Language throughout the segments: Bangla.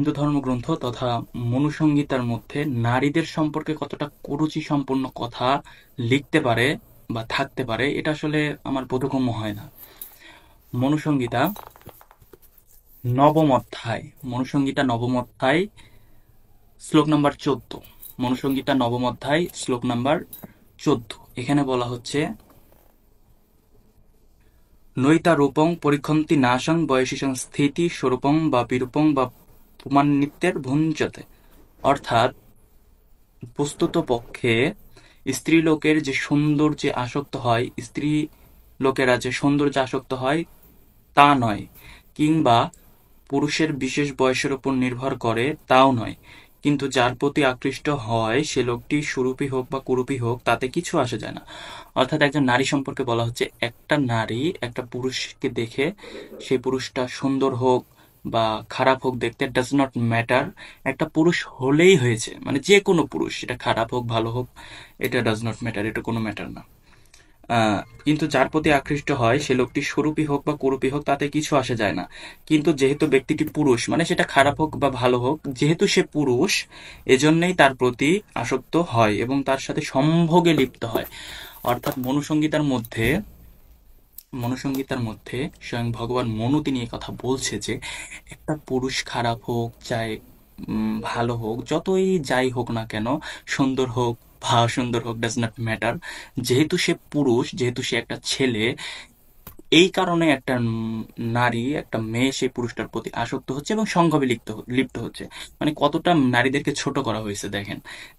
হিন্দু ধর্মগ্রন্থ তথা মনুসংহিতার মধ্যে নারীদের সম্পর্কে কতটা কুরুচি সম্পন্ন কথা লিখতে পারে বা থাকতে পারে, এটা আসলে আমার বোধগম্য হয় না। মনুসংহিতা নবম অধ্যায়, মনুসংহিতা নবম অধ্যায় শ্লোক নাম্বার 14। মনুসংহিতা নবম অধ্যায় শ্লোক নাম্বার 14, এখানে বলা হচ্ছে, নৈতা রূপং পরিখন্তি নাশং বয়সিসং স্থিতি স্বরূপং বা বিরূপং বা পুমান্নিত্যের ভুঞ্জতে। অর্থাৎ বস্তুত পক্ষে স্ত্রীলোকের যে সৌন্দর্যে আসক্ত হয়, স্ত্রী লোকেরা যে সৌন্দর্যে আসক্ত হয় তা নয়, কিংবা পুরুষের বিশেষ বয়সের উপর নির্ভর করে তাও নয়, কিন্তু যার প্রতি আকৃষ্ট হয় সে লোকটি সুরূপী হোক বা কুরূপী হোক তাতে কিছু আসে যায় না। অর্থাৎ একজন নারী সম্পর্কে বলা হচ্ছে, একটা নারী একটা পুরুষকে দেখে সেই পুরুষটা সুন্দর হোক বা খারাপ হোক দেখতে ডাজ নট ম্যাটার, একটা পুরুষ হলেই হয়েছে, মানে যে কোনো পুরুষ, এটা খারাপ হোক ভালো হোক এটা ডাজ নট ম্যাটার, এটা কোনো ম্যাটার না। কিন্তু যার প্রতি আকৃষ্ট হয় সে লোকটি স্বরূপী হোক বা কুরূপী হোক তাতে কিছু আসে যায় না, কিন্তু যেহেতু ব্যক্তিটি পুরুষ, মানে সেটা খারাপ হোক বা ভালো হোক, যেহেতু সে পুরুষ এজন্যই তার প্রতি আসক্ত হয় এবং তার সাথে সম্ভোগে লিপ্ত হয়। অর্থাৎ মনুসংহিতার মধ্যে স্বয়ং ভগবান মনু তিনি এই কথা বলছে যে একটা পুরুষ খারাপ হোক চাই ভালো হোক, যতই যাই হোক না কেন, সুন্দর হোক বা অসুন্দর হোক, ডাজ নট ম্যাটার, যেহেতু সে পুরুষ, যেহেতু সে একটা ছেলে, এই কারণে একটা নারী, একটা মেয়ে সেই পুরুষটার প্রতি আসক্ত হচ্ছে এবং সংঘবে লিপ্ত হচ্ছে। মানে কতটা নারীদেরকে ছোট করা হয়েছে দেখেন,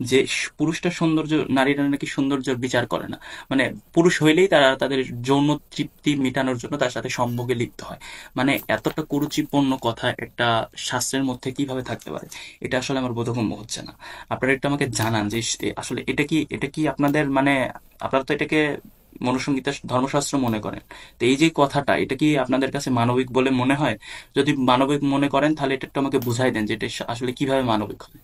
যে পুরুষটা সৌন্দর্য, নারীরা নাকি সৌন্দর্যের বিচার করে না, মানে পুরুষ হইলেই তারা তাদের যৌন তৃপ্তি মেটানোর জন্য তার সাথে সম্ভোগে লিপ্ত হয়। মানে এতটা কুরুচিপূর্ণ কথা একটা শাস্ত্রের মধ্যে কিভাবে থাকতে পারে, এটা আসলে আমার বোধগম্য হচ্ছে না। আপনারা একটু আমাকে জানান যে আসলে এটা কি আপনাদের মানে, আপনারা তো এটাকে মনুসংগীতা ধর্মশাস্ত্র মনে করেন, তো এই যে কথাটা, এটা কি আপনাদের কাছে মানবিক বলে মনে হয়? যদি মানবিক মনে করেন তাহলে এটা একটু আমাকে বুঝাই দেন যে এটা আসলে কিভাবে মানবিক হয়।